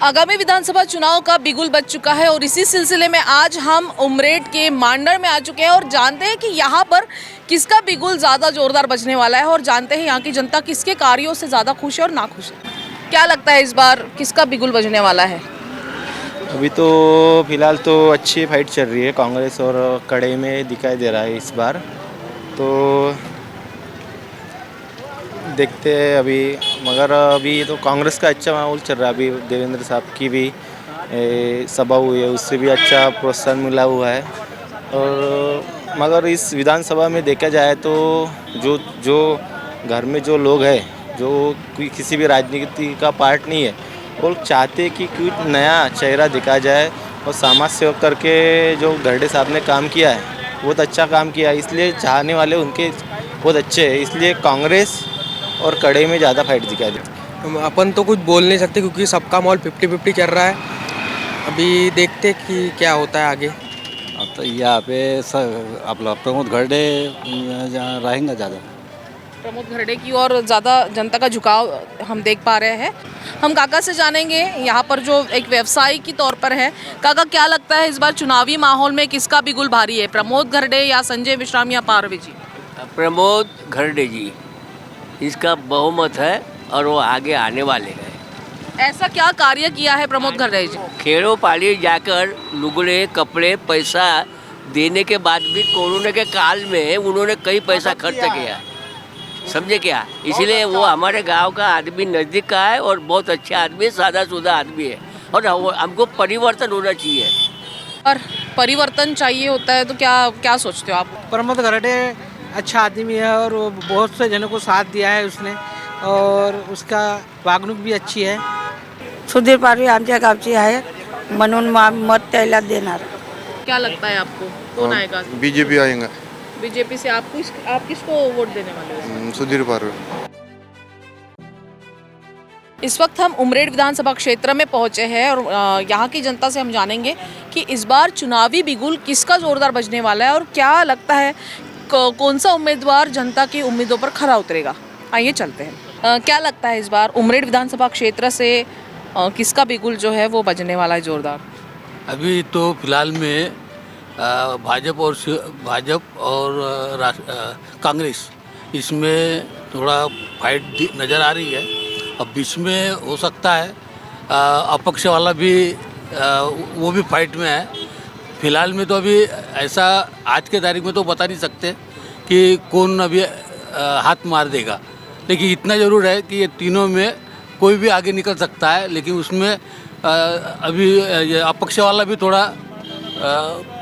आगामी विधानसभा चुनाव का बिगुल बज चुका है और इसी सिलसिले में आज हम उमरेड के मांडर में आ चुके हैं और जानते हैं कि यहाँ पर किसका बिगुल ज़्यादा जोरदार बजने वाला है और जानते हैं यहाँ की जनता किसके कार्यों से ज़्यादा खुश है और नाखुश है। क्या लगता है इस बार किसका बिगुल बजने वाला है? अभी तो फिलहाल तो अच्छी फाइट चल रही है, कांग्रेस और कड़े में दिखाई दे रहा है इस बार। तो देखते हैं अभी, मगर अभी तो कांग्रेस का अच्छा माहौल चल रहा है। अभी देवेंद्र साहब की भी सभा हुई है, उससे भी अच्छा प्रोत्साहन मिला हुआ है। और मगर इस विधानसभा में देखा जाए तो जो घर में जो लोग हैं, जो किसी भी राजनीति का पार्ट नहीं है, वो चाहते कि कुछ नया चेहरा दिखा जाए। और समाज सेवक करके जो घरडे साहब ने काम किया है, बहुत अच्छा काम किया है, इसलिए चाहने वाले उनके बहुत अच्छे हैं। इसलिए कांग्रेस और कड़े में ज़्यादा फाइट दिखाई देती। अपन तो कुछ बोल नहीं सकते क्योंकि सबका माहौल 50-50 चल रहा है। अभी देखते कि क्या होता है आगे। अब तो यहाँ पे आपला प्रमोद घरडे रहेंगे ज़्यादा। प्रमोद घरडे की और ज़्यादा जनता का झुकाव हम देख पा रहे हैं। हम काका से जानेंगे, यहाँ पर जो एक व्यवसायी के तौर पर है, काका क्या लगता है इस बार चुनावी माहौल में किसका बिगुल भारी है, प्रमोद घरडे या संजय विश्राम या पारवे जी? प्रमोद घरडे जी, इसका बहुमत है और वो आगे आने वाले हैं। ऐसा क्या कार्य किया है प्रमोद घरडे जी? खेड़ों पाली जाकर लुगड़े कपड़े पैसा देने के बाद भी कोरोना के काल में उन्होंने कई पैसा खर्च किया, समझे क्या? इसीलिए वो हमारे गांव का आदमी नज़दीक का है और बहुत अच्छा आदमी, सादा सुधा आदमी है और हमको परिवर्तन होना चाहिए। और परिवर्तन चाहिए होता है तो क्या सोचते हो आप? प्रमोद घरडे अच्छा आदमी है और वो बहुत से जनों को साथ दिया है उसने, और उसका वागणूक भी अच्छी है। सुधीर पारवे आमच्या गावची आहे म्हणून मत त्याला देणार। क्या लगता है आपको कौन आएगा? बीजेपी आएगा। बीजेपी से आप किसको वोट देने वाले हो? सुधीर पारवे। इस वक्त हम उमरेड विधानसभा क्षेत्र में पहुंचे हैं और यहाँ की जनता से हम जानेंगे कि इस बार चुनावी बिगुल किसका जोरदार बजने वाला है और क्या लगता है कौन सा उम्मीदवार जनता की उम्मीदों पर खरा उतरेगा। आइए चलते हैं। क्या लगता है इस बार उमरेड विधानसभा क्षेत्र से किसका बिगुल जो है वो बजने वाला है जोरदार? अभी तो फिलहाल में भाजपा और कांग्रेस, इसमें थोड़ा फाइट नज़र आ रही है। अब बीच में हो सकता है अपक्ष वाला भी वो भी फाइट में है। फिलहाल में तो अभी ऐसा आज के तारीख में तो बता नहीं सकते कि कौन अभी हाथ मार देगा, लेकिन इतना ज़रूर है कि ये तीनों में कोई भी आगे निकल सकता है। लेकिन उसमें अभी ये अपक्ष वाला भी थोड़ा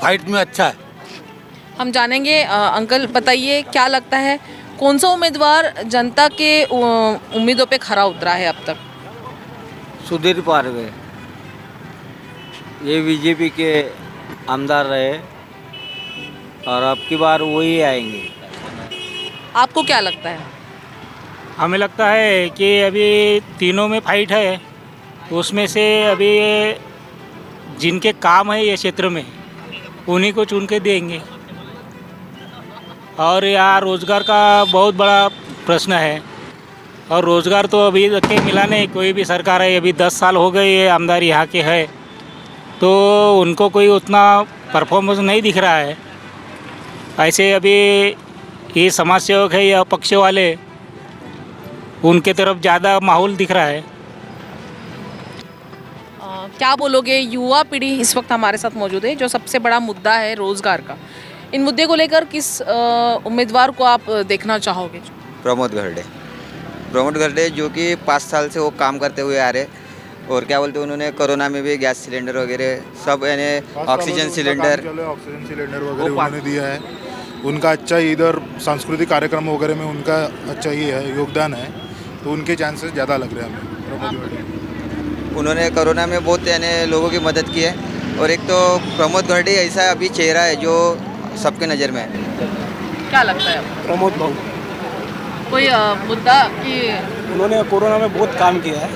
फाइट में अच्छा है। हम जानेंगे। अंकल बताइए क्या लगता है कौन सा उम्मीदवार जनता के उम्मीदों पे खरा उतरा है अब तक? सुधीर पारवे, ये बीजेपी के आमदार रहे और अब की बार वही आएंगे। आपको क्या लगता है? हमें लगता है कि अभी तीनों में फाइट है, उसमें से अभी जिनके काम है ये क्षेत्र में उन्हीं को चुन के देंगे। और यहाँ रोज़गार का बहुत बड़ा प्रश्न है और रोज़गार तो अभी तक मिला नहीं। कोई भी सरकार है, अभी 10 साल हो गए ये आमदार यहाँ के है, तो उनको कोई उतना परफॉर्मेंस नहीं दिख रहा है। ऐसे अभी ये समाज सेवक है या पक्ष वाले, उनके तरफ ज़्यादा माहौल दिख रहा है। क्या बोलोगे? युवा पीढ़ी इस वक्त हमारे साथ मौजूद है, जो सबसे बड़ा मुद्दा है रोज़गार का। इन मुद्दे को लेकर किस उम्मीदवार को आप देखना चाहोगे? प्रमोद घरडे जो कि 5 साल से वो काम करते हुए आ रहे, और क्या बोलते हैं, उन्होंने कोरोना में भी गैस सिलेंडर वगैरह सब, यानी ऑक्सीजन सिलेंडर वगैरह उन्होंने दिया है। उनका अच्छा इधर सांस्कृतिक कार्यक्रम वगैरह में उनका अच्छा ही है, योगदान है, तो उनके चांसेस ज़्यादा लग रहे हैं हमें। प्रमोद घरडे उन्होंने कोरोना में बहुत यानी लोगों की मदद की है, और एक तो प्रमोद घरडे ऐसा अभी चेहरा है जो सबके नज़र में है। क्या लगता है आपको? प्रमोद भाऊ कोई मुद्दा कि उन्होंने कोरोना में बहुत काम किया है,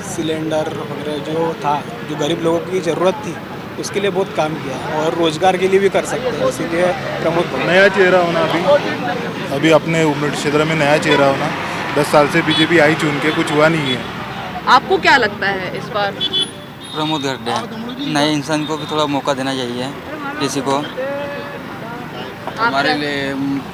सिलेंडर वगैरह जो था, जो गरीब लोगों की ज़रूरत थी उसके लिए बहुत काम किया है, और रोज़गार के लिए भी कर सकते हैं। इसीलिए प्रमोद भाऊ नया चेहरा होना, अभी अपने उमरेड क्षेत्र में नया चेहरा होना। 10 साल से बीजेपी आई चुन के कुछ हुआ नहीं है। आपको क्या लगता है इस बार प्रमोद गड्ढे नए इंसान को भी थोड़ा मौका देना चाहिए किसी को। हमारे लिए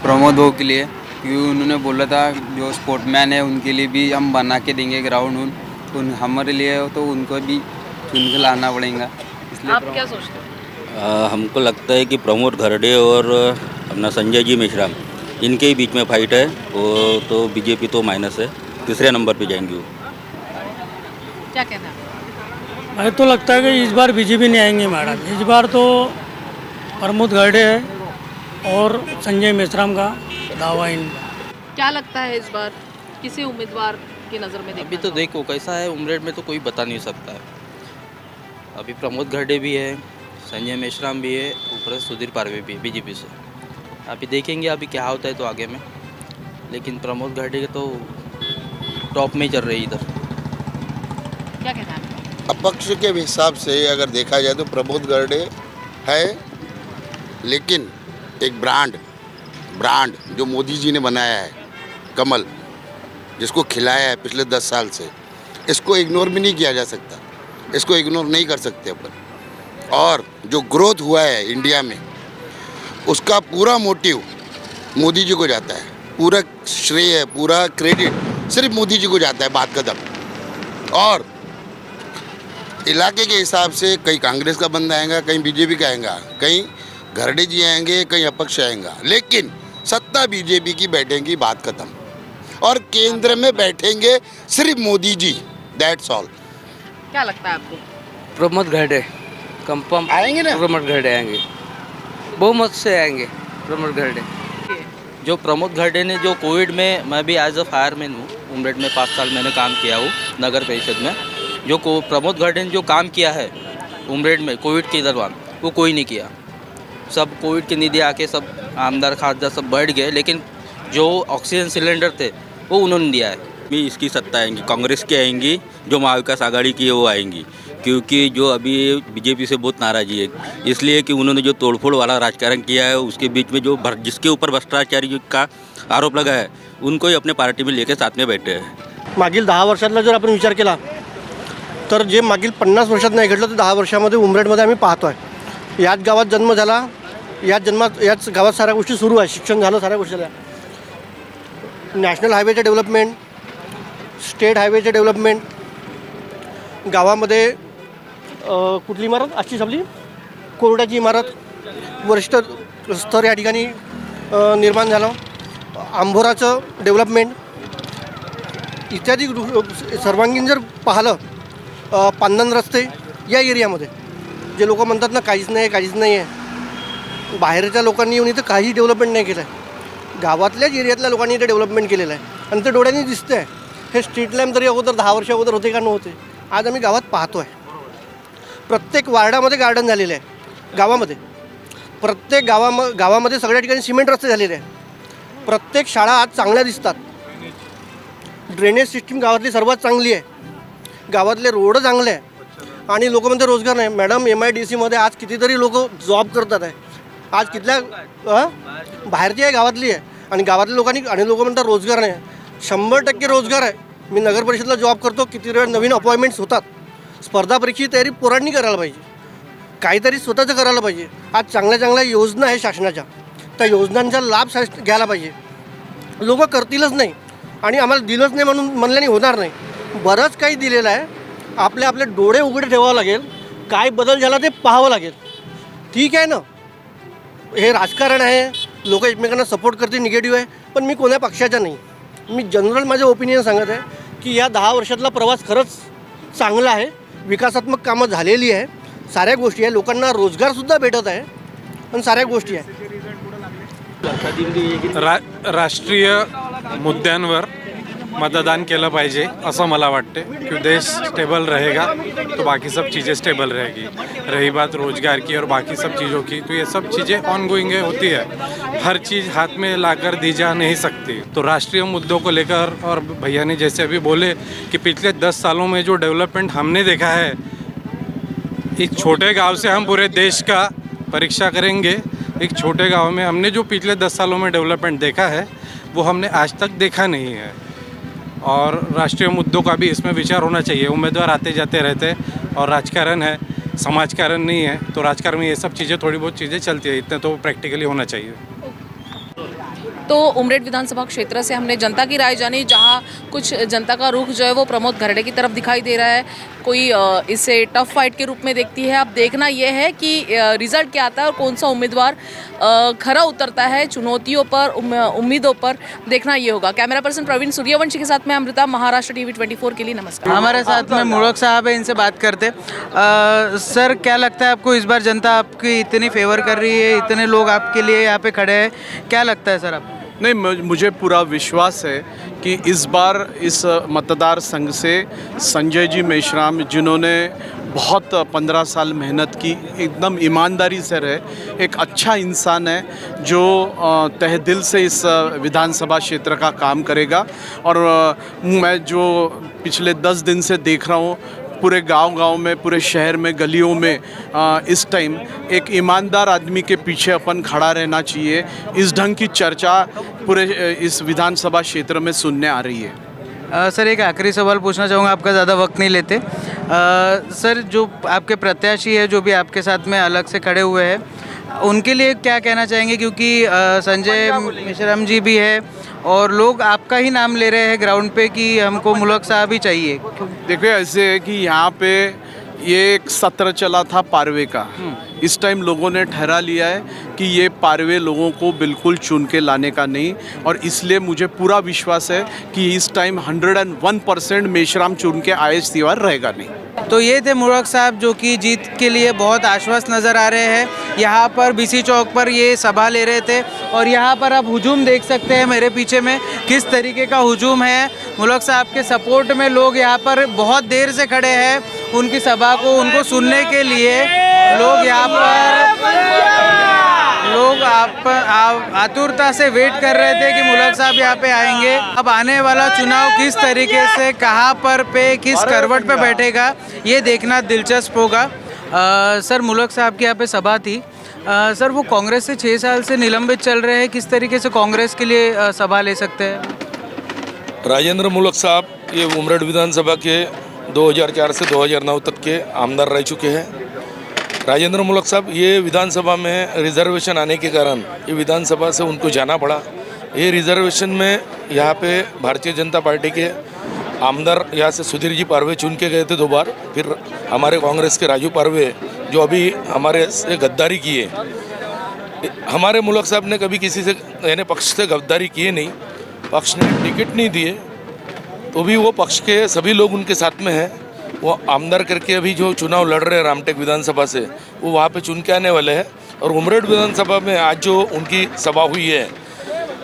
प्रमोद हो के लिए, क्योंकि उन्होंने बोला था जो स्पोर्टमैन है उनके लिए भी हम बना के देंगे ग्राउंड उन हमारे लिए, तो उनको भी चुन के लाना पड़ेगा। इसलिए आप क्या सोचते हो? हमको लगता है कि प्रमोद घरडे और अपना संजय जी मेश्राम इनके ही बीच में फाइट है। वो तो बीजेपी तो माइनस है, तीसरे नंबर पे जाएंगे वो। क्या कहना है? मुझे तो लगता है कि इस बार बीजेपी नहीं आएंगे मैडम। इस बार तो प्रमोद घरडे है और संजय मेश्राम का दावा इन। क्या लगता है इस बार किसे उम्मीदवार की नज़र में अभी तो देखो कैसा है, उमरेड में तो कोई बता नहीं सकता है। अभी प्रमोद घरडे भी है, संजय मेश्राम भी है, ऊपर सुधीर पारवे भी बीजेपी से। अभी देखेंगे अभी क्या होता है तो आगे में, लेकिन प्रमोद घरडे के तो टॉप में ही चल रही है इधर। क्या कहना है? अपक्ष के हिसाब से अगर देखा जाए तो प्रमोद गरडे है, लेकिन एक ब्रांड जो मोदी जी ने बनाया है, कमल, जिसको खिलाया है पिछले 10 साल से, इसको इग्नोर भी नहीं किया जा सकता, इसको इग्नोर नहीं कर सकते अपन। और जो ग्रोथ हुआ है इंडिया में, उसका पूरा मोटिव मोदी जी को जाता है, पूरा श्रेय, पूरा क्रेडिट सिर्फ मोदी जी को जाता है बात कदम। और इलाके के हिसाब से कहीं कांग्रेस का बंदा आएगा, कहीं बीजेपी का आएगा, कहीं घरडे जी आएंगे, कहीं अपक्ष आएगा, लेकिन सत्ता बीजेपी की बैठेंगी बात खत्म। और केंद्र में बैठेंगे सिर्फ मोदी जी, दैट्स ऑल। क्या लगता है आपको? प्रमोद घरडे कंफर्म आएंगे ना? प्रमोद घरडे आएंगे, बहुमत से आएंगे प्रमोद घरडे। जो प्रमोद घरडे ने जो कोविड में, मैं भी एज अ फायरमैन हूँ, उमरेड में 5 साल मैंने काम किया हूँ नगर परिषद में। जो प्रमोद घरडे ने जो काम किया है उमरेड में कोविड के दौरान, वो कोई नहीं किया। सब कोविड की निधि आके सब आमदार खासदार सब बढ़ गए, लेकिन जो ऑक्सीजन सिलेंडर थे वो उन्होंने दिया है। भी इसकी सत्ता आएंगी, कांग्रेस की आएंगी, जो महाविकास आघाड़ी की है वो आएंगी, क्योंकि जो अभी बीजेपी से बहुत नाराज़ी है, इसलिए कि उन्होंने जो तोड़फोड़ वाला राजकारण किया है, उसके बीच में जो जिसके ऊपर भ्रष्टाचारी का आरोप लगा है, उनको ही अपने पार्टी में लेके साथ में बैठे हैं। मागील 10 वर्षातला जर आपण विचार केला तर जे मागील 50 वर्षात नाही घडलं ते 10 वर्षामध्ये उमरेडमध्ये आम्ही पाहतो आहे। याच गावात जन्म झाला, याच गावात साऱ्या गोष्टी सुरू आहे, शिक्षण झालं, साऱ्या गोष्टी झाल्या। नॅशनल हायवेचे डेव्हलपमेंट, स्टेट हायवेचे डेव्हलपमेंट, गावामध्ये कुठली इमारत आजची आपली कोर्टाची इमारत, वरिष्ठ स्तर या ठिकाणी निर्माण झालं, आंभोराचं डेव्हलपमेंट इत्यादी सर्वांगीण जर पाहिलं, पांदन रस्ते या एरियामध्ये जे लोक म्हणतात ना काहीच नाही आहे, बाहेरच्या लोकांनी येऊन इथं काही डेव्हलपमेंट नाही केलं आहे, गावातल्याच एरियातल्या लोकांनी इथे डेव्हलपमेंट केलेलं आहे आणि ते डोळ्यांनी दिसतं आहे। हे स्ट्रीट लॅम्प तरी अगोदर 10 वर्ष अगोदर होते का नव्हते, आज आम्ही गावात पाहतो आहे। प्रत्येक वार्डामध्ये गार्डन झालेले आहे, गावामध्ये प्रत्येक गावामध्ये सगळ्या ठिकाणी सिमेंट रस्ते झालेले आहे, प्रत्येक शाळा आज चांगल्या दिसतात, ड्रेनेज सिस्टीम गावातली सर्वात चांगली आहे, गावातले रोड चांगले आहे आणि लोक म्हणते रोजगार नाही। मॅडम MIDCमध्ये आज कितीतरी लोक जॉब करतात आहे, आज कितल्या बाहेरची आहे गावातली आहे आणि गावातल्या लोकांनी आणि लोक म्हणतात रोजगार नाही। 100% रोजगार आहे। मी नगर परिषदेला जॉब करतो, किती वेळ नवीन अपॉइंटमेंट्स होतात, स्पर्धा परीक्षेची तयारी पोरांनी करायला पाहिजे, काहीतरी स्वतःचं करायला पाहिजे। आज चांगल्या योजना आहे शासनाच्या, त्या योजनांचा लाभ घ्यायला पाहिजे, लोक करतीलच नाही आणि आम्हाला दिलंच नाही म्हणून म्हणल्याने होणार नाही। बरंच काही दिलेलं आहे, आपले डोळे उघडे ठेवावं लागेल, काय बदल झाला ते पाहावं लागेल। ठीक आहे ना, हे राजकारण आहे, लोक एकमेकांना सपोर्ट करते, निगेटिव्ह आहे, पण मी कोणत्या पक्षाचा नाही, मी जनरल माझं ओपिनियन सांगत आहे की या 10 वर्षातला प्रवास खरंच चांगला आहे, विकासात्मक कामं झालेली आहे, साऱ्या गोष्टी आहे, लोकांना रोजगारसुद्धा भेटत आहे आणि साऱ्या गोष्टी आहे। राष्ट्रीय मुद्द्यांवर मतदान केलं पाहिजे असं मला वाटते, कि देश स्टेबल रहेगा तो बाकी सब चीज़ें स्टेबल रहेगी। रही बात रोजगार की और बाकी सब चीज़ों की, तो ये सब चीज़ें ऑन गोइंग होती है, हर चीज़ हाथ में लाकर दी जा नहीं सकती। तो राष्ट्रीय मुद्दों को लेकर, और भैया ने जैसे अभी बोले कि पिछले 10 सालों में जो डेवलपमेंट हमने देखा है, एक छोटे गांव से हम पूरे देश का परीक्षा करेंगे। एक छोटे गांव में हमने जो पिछले 10 सालों में डेवलपमेंट देखा है, वो हमने आज तक देखा नहीं है। और राष्ट्रीय मुद्दों का भी इसमें विचार होना चाहिए। उम्मीदवार आते जाते रहते और राजकारण है, समाजकारण नहीं है, तो राजकारण में ये सब चीज़ें थोड़ी बहुत चीज़ें चलती है, इतने तो प्रैक्टिकली होना चाहिए। तो उमरेड विधानसभा क्षेत्र से हमने जनता की राय जानी, जहां कुछ जनता का रुख जो है वो प्रमोद घरड़े की तरफ दिखाई दे रहा है। कोई इसे टफ फाइट के रूप में देखती है। अब देखना यह है कि रिजल्ट क्या आता है और कौन सा उम्मीदवार खरा उतरता है चुनौतियों पर, उम्मीदों पर, देखना ये होगा। कैमरा पर्सन प्रवीण सूर्यवंशी के साथ मैं अमृता, महाराष्ट्र टीवी 24 के लिए नमस्कार। हमारे साथ में मुड़क साहब है, इनसे बात करते। सर, क्या लगता है आपको, इस बार जनता आपकी इतनी फेवर कर रही है, इतने लोग आपके लिए यहाँ पे खड़े हैं, क्या लगता है सर आप? नहीं, मुझे पूरा विश्वास है कि इस बार इस मतदार संघ से संजय जी मेश्राम, जिन्होंने बहुत 15 साल मेहनत की, एकदम ईमानदारी से रहे, एक अच्छा इंसान है जो तहे दिल से इस विधानसभा क्षेत्र का काम करेगा। और मैं जो पिछले 10 दिन से देख रहा हूँ, पूरे गांव-गांव में, पूरे शहर में, गलियों में इस टाइम एक ईमानदार आदमी के पीछे अपन खड़ा रहना चाहिए। इस ढंग की चर्चा पूरे इस विधानसभा क्षेत्र में सुनने आ रही है। सर, एक आखिरी सवाल पूछना चाहूँगा, आपका ज़्यादा वक्त नहीं लेते। सर, जो आपके प्रत्याशी है, जो भी आपके साथ में अलग से खड़े हुए हैं, उनके लिए क्या कहना चाहेंगे? क्योंकि संजय मेश्राम जी भी है और लोग आपका ही नाम ले रहे हैं ग्राउंड पे कि हमको मुलक साहब ही चाहिए। देखिए, ऐसे है कि यहाँ पे ये एक सत्र चला था पारवे का। इस टाइम लोगों ने ठहरा लिया है कि ये पारवे लोगों को बिल्कुल चुन के लाने का नहीं, और इसलिए मुझे पूरा विश्वास है कि इस टाइम 101% मेश्राम चुन के आए सिवा रहेगा नहीं। तो ये थे मुड़क साहब, जो कि जीत के लिए बहुत आश्वस्त नज़र आ रहे हैं। यहाँ पर बीसी चौक पर ये सभा ले रहे थे और यहाँ पर आप हुजूम देख सकते हैं मेरे पीछे में, किस तरीके का हुजूम है। मुड़क साहब के सपोर्ट में लोग यहाँ पर बहुत देर से खड़े हैं, उनकी सभा को, उनको सुनने के लिए लोग यहाँ आतुरता से वेट कर रहे थे कि मुलक साहब यहाँ पे आएंगे। अब आने वाला चुनाव किस तरीके से, कहाँ पर किस करवट पे बैठेगा, ये देखना दिलचस्प होगा। सर, मुलक साहब की यहाँ पे सभा थी। सर, वो कांग्रेस से 6 साल से निलंबित चल रहे हैं, किस तरीके से कांग्रेस के लिए सभा ले सकते हैं? राजेंद्र मुलक साहब ये उमरेड विधानसभा के 2004 से 2009 तक के आमदार रह चुके हैं। राजेंद्र मुलक साहब ये विधानसभा में रिजर्वेशन आने के कारण ये विधानसभा से उनको जाना पड़ा। ये रिजर्वेशन में यहाँ पे भारतीय जनता पार्टी के आमदार यहाँ से सुधीर जी पारवे चुन के गए थे 2 बार। फिर हमारे कांग्रेस के राजू पारवे जो अभी हमारे से गद्दारी किए। हमारे मुलक साहब ने कभी किसी से, यानी पक्ष से गद्दारी किए नहीं, पक्ष ने टिकट नहीं दिए तो भी वो पक्ष के सभी लोग उनके साथ में हैं। वो आमदार करके अभी जो चुनाव लड़ रहे हैं रामटेक विधानसभा से, वो वहाँ पे चुन के आने वाले हैं। और उमरेड विधानसभा में आज जो उनकी सभा हुई है,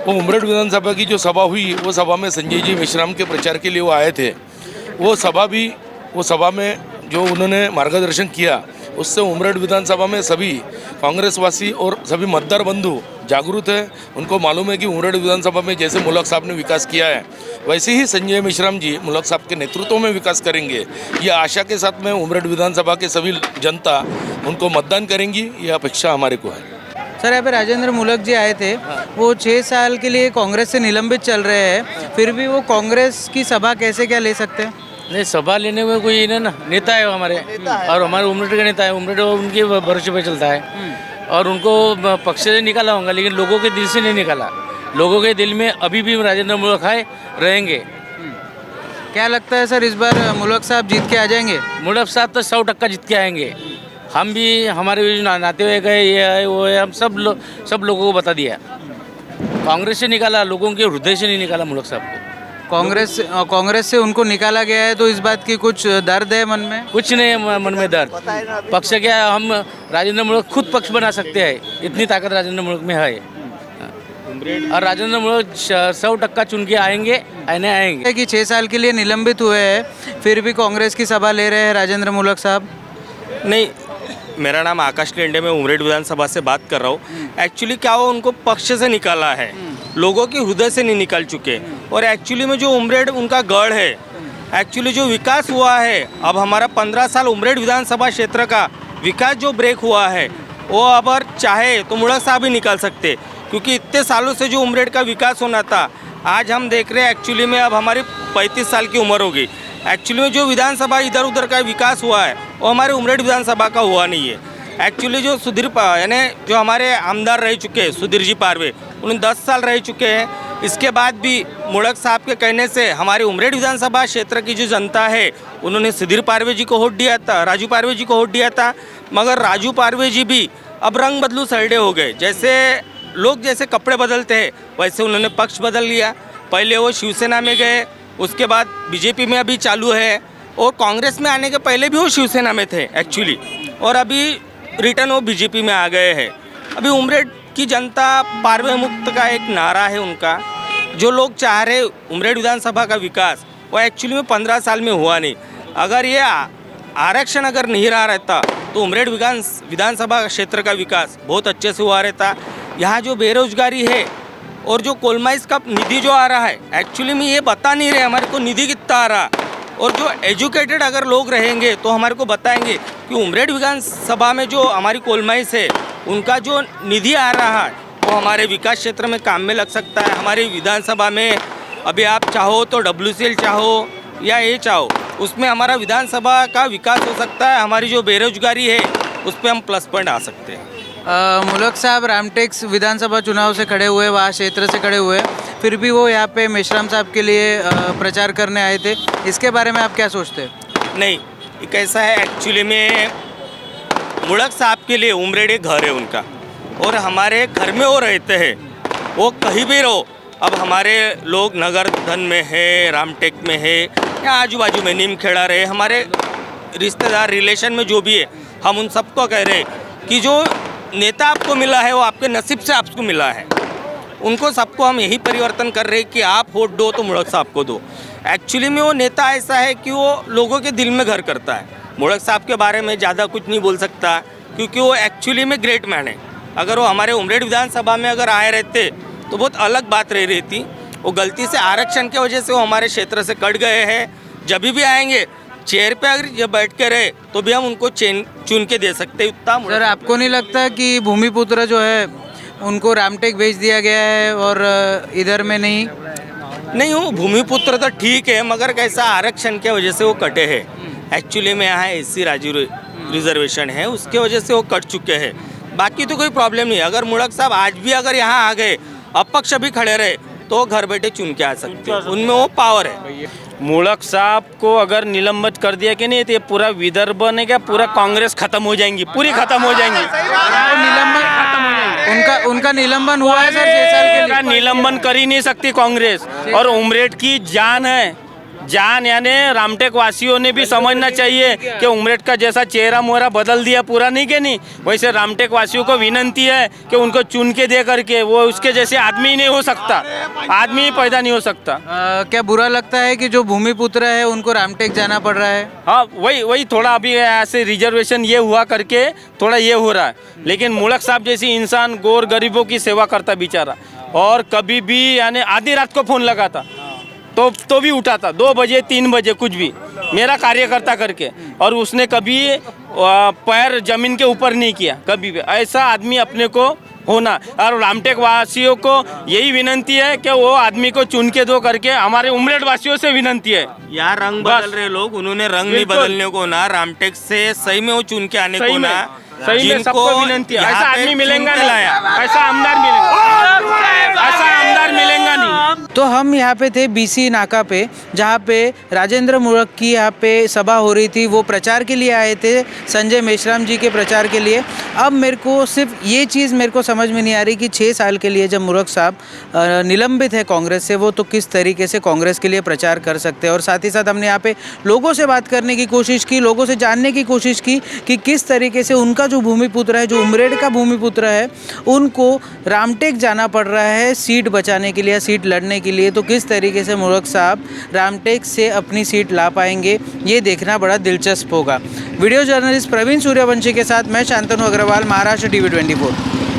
वो उमरेड विधानसभा की जो सभा हुई, वो सभा में संजय जी मेश्राम के प्रचार के लिए वो आए थे। वो सभा में जो उन्होंने मार्गदर्शन किया, उससे उमरेड विधानसभा में सभी कांग्रेसवासी और सभी मतदार बंधु जागरूक हैं। उनको मालूम है कि उमरेड विधानसभा में जैसे मुलक साहब ने विकास किया है, वैसे ही संजय मेश्राम जी मुलक साहब के नेतृत्व में विकास करेंगे। ये आशा के साथ में उमरेड विधानसभा के सभी जनता उनको मतदान करेंगी, ये अपेक्षा हमारे को है। सर, यहाँ पे राजेंद्र मुलक जी आए थे, वो 6 साल के लिए कांग्रेस से निलंबित चल रहे हैं, फिर भी वो कांग्रेस की सभा कैसे क्या ले सकते हैं? नहीं, सभा लेने में कोई ना नेता है हमारे, और हमारे उमरेड का नेता है, उमरेड उनके भरोसे पे चलता है और उनको पक्ष से निकाला होगा, लेकिन लोगों के दिल से नहीं निकाला। लोगों के दिल में अभी भी राजेंद्र मुलक रहेंगे। क्या लगता है सर, इस बार मुलक साहब जीत के आ जाएंगे? मुलक साहब तो 100% जीत के आएंगे। हम भी, हमारे भी नाते हुए गए, ये है वो है, हम सब लोगों को बता दिया। कांग्रेस से निकाला, लोगों के हृदय से नहीं निकाला मुलक साहब को। कांग्रेस से उनको निकाला गया है, तो इस बात की कुछ दर्द है मन में? कुछ नहीं है मन में दर्द। पक्ष क्या है, हम राजेंद्र मुलक खुद पक्ष बना सकते हैं, इतनी ताकत राजेंद्र मुलक में है। और राजेंद्र मुलक 100% चुन के आएंगे कि 6 साल के लिए निलंबित हुए हैं, फिर भी कांग्रेस की सभा ले रहे हैं राजेंद्र मुलक साहब। नहीं, मेरा नाम आकाश लेंडे, मैं उमरेड विधानसभा से बात कर रहा हूँ। एक्चुअली क्या हो, उनको पक्ष से निकाला है, लोगों के हृदय से नहीं निकाल चुके। और एक्चुअली में जो उमरेड उनका गढ़ है, एक्चुअली जो विकास हुआ है, अब हमारा 15 साल उमरेड विधानसभा क्षेत्र का विकास जो ब्रेक हुआ है, वो अब चाहे तो मुलक साहब ही निकाल सकते, क्योंकि इतने सालों से जो उमरेड का विकास होना था, आज हम देख रहे हैं एक्चुअली में अब हमारी 35 साल की उम्र हो गई। एक्चुअली में जो विधानसभा इधर उधर का विकास हुआ है वो हमारे उमरेड विधानसभा का हुआ नहीं है। एक्चुअली जो यानी जो हमारे आमदार रह चुके हैं सुधीर जी पारवे, उन्होंने 10 साल रह चुके हैं। इसके बाद भी मुड़क साहब के कहने से हमारे उमरेड विधानसभा क्षेत्र की जो जनता है उन्होंने सुधीर पारवे जी को वोट दिया था, राजू पारवे जी को वोट दिया था। मगर राजू पारवे जी भी अब रंग बदलू सरडे हो गए। जैसे लोग जैसे कपड़े बदलते हैं वैसे उन्होंने पक्ष बदल लिया। पहले वो शिवसेना में गए, उसके बाद बीजेपी में अभी चालू है, और कांग्रेस में आने के पहले भी वो शिवसेना में थे एक्चुअली, और अभी रिटर्न वो बीजेपी में आ गए हैं। अभी उमरेड की जनता पारवे मुक्त का एक नारा है उनका, जो लोग चाह रहे उमरेड विधानसभा का विकास, वो एक्चुअली में 15 साल में हुआ नहीं। अगर ये आरक्षण अगर नहीं रहा रहता तो उमरेड विधानसभा क्षेत्र का विकास बहुत अच्छे से हुआ रहता। यहाँ जो बेरोजगारी है और जो कोलमाइस का निधि जो आ रहा है, एक्चुअली में ये बता नहीं रहे हमारे को निधि कितना आ रहा, और जो एजुकेटेड अगर लोग रहेंगे तो हमारे को बताएंगे कि उमरेड विधानसभा में जो हमारी कोलमाइस है उनका जो निधि आ रहा है वो हमारे विकास क्षेत्र में काम में लग सकता है। हमारी विधानसभा में अभी आप चाहो तो WCL चाहो या ये चाहो, उसमें हमारा विधानसभा का विकास हो सकता है। हमारी जो बेरोजगारी है उस पर हम प्लस पॉइंट आ सकते हैं। मुलक साहब रामटेक विधानसभा चुनाव से खड़े हुए, वहाँ क्षेत्र से खड़े हुए, फिर भी वो यहाँ पे मेश्राम साहब के लिए प्रचार करने आए थे। इसके बारे में आप क्या सोचते हैं? नहीं, एक ऐसा है एक्चुअली में मुड़क साहब के लिए उमरेड एक घर है उनका, और हमारे घर में वो रहते हैं, वो कहीं भी रहो। अब हमारे लोग नगर धन में है, रामटेक में है, या आजू बाजू में नीमखेड़ा रहे, हमारे रिश्तेदार रिलेशन में जो भी है, हम उन सबको कह रहे हैं कि जो नेता आपको मिला है वो आपके नसीब से आपको मिला है। उनको सबको हम यही परिवर्तन कर रहे हैं कि आप वोट दो तो मुड़क साहब को दो। एक्चुअली में वो नेता ऐसा है कि वो लोगों के दिल में घर करता है। मुड़क साहब के बारे में ज़्यादा कुछ नहीं बोल सकता, क्योंकि वो एक्चुअली में ग्रेट मैन है। अगर वो हमारे उमरेड विधानसभा में अगर आए रहते तो बहुत अलग बात रह रही थी। वो गलती से आरक्षण की वजह से वो हमारे क्षेत्र से कट गए हैं। जब भी आएंगे चेयर पे अगर जब बैठ के रहे तो भी हम उनको चुन के दे सकते हैं उतना। सर, आपको नहीं लगता कि भूमिपुत्र जो है उनको रामटेक भेज दिया गया है और इधर में नहीं वो भूमिपुत्र तो ठीक है, मगर कैसा आरक्षण की वजह से वो कटे हैं। एक्चुअली में यहाँ SC रिजर्वेशन है, उसके वजह से वो कट चुके हैं। बाकी तो कोई प्रॉब्लम नहीं। अगर मुड़क साहब आज भी अगर यहाँ आ गए, अपक्ष भी खड़े रहे, तो घर बैठे चुन के आ सकते हैं, उनमें वो पावर है। मुड़क साहब को अगर निलंबित कर दिया कि नहीं तो ये पूरा विदर्भ ने क्या पूरा कांग्रेस खत्म हो जाएंगी, पूरी खत्म हो जाएंगी। उनका निलंबन हुआ है सर 6 साल के लिए। निलंबन कर ही नहीं सकती कांग्रेस, और उमरेड की जान है, जान यानी रामटेक वासियों ने भी समझना चाहिए कि उमरेड का जैसा चेहरा मोहरा बदल दिया पूरा नहीं के नहीं, वैसे रामटेक वासियों को विनंती है कि उनको चुन के दे करके, वो उसके जैसे आदमी ही नहीं हो सकता, आदमी ही पैदा नहीं हो सकता। क्या बुरा लगता है कि जो भूमिपुत्र है उनको रामटेक जाना पड़ रहा है? हाँ, वही थोड़ा अभी ऐसे रिजर्वेशन ये हुआ करके थोड़ा ये हो रहा है, लेकिन मुड़क साहब जैसी इंसान गोर गरीबों की सेवा करता बेचारा, और कभी भी यानी आधी रात को फ़ोन लगाता तो भी उठाता, 2 बजे 3 बजे कुछ भी, मेरा कार्यकर्ता करके, और उसने कभी पैर जमीन के ऊपर नहीं किया कभी भी। ऐसा आदमी अपने को होना, और रामटेक वासियों को यही विनंती है कि वो आदमी को चुन के दो करके, हमारे उमरेड वासियों से विनंती है। यार रंग बदल रहे लोग, उन्होंने रंग नहीं बदलने को ना, रामटेक से सही में वो चुन के आने को ना, सही में सबको विनंती है। ऐसा आदमी मिलेगा नहीं, ऐसा आमदार मिलेगा, ऐसा आमदार मिलेगा नहीं। तो हम यहाँ पे थे BC नाका पे, जहाँ पे राजेंद्र मुड़क की यहाँ पे सभा हो रही थी। वो प्रचार के लिए आए थे, संजय मेश्राम जी के प्रचार के लिए। अब मेरे को सिर्फ ये चीज़ मेरे को समझ में नहीं आ रही कि 6 साल के लिए जब मुड़क साहब निलंबित है कांग्रेस से, वो तो किस तरीके से कांग्रेस के लिए प्रचार कर सकते हैं। और साथ ही साथ हमने यहाँ पे लोगों से बात करने की कोशिश की, लोगों से जानने की कोशिश की कि किस तरीके से उनका जो भूमिपुत्र है, जो उमरेड का भूमिपुत्र है, उनको रामटेक जाना पड़ रहा है सीट बचाने के लिए, सीट लड़ने के लिए। तो किस तरीके से मुड़क साहब रामटेक से अपनी सीट ला पाएंगे, ये देखना बड़ा दिलचस्प होगा। वीडियो जर्नलिस्ट प्रवीण सूर्यवंशी के साथ मैं शांतनु अग्रवाल, महाराष्ट्र TV 24।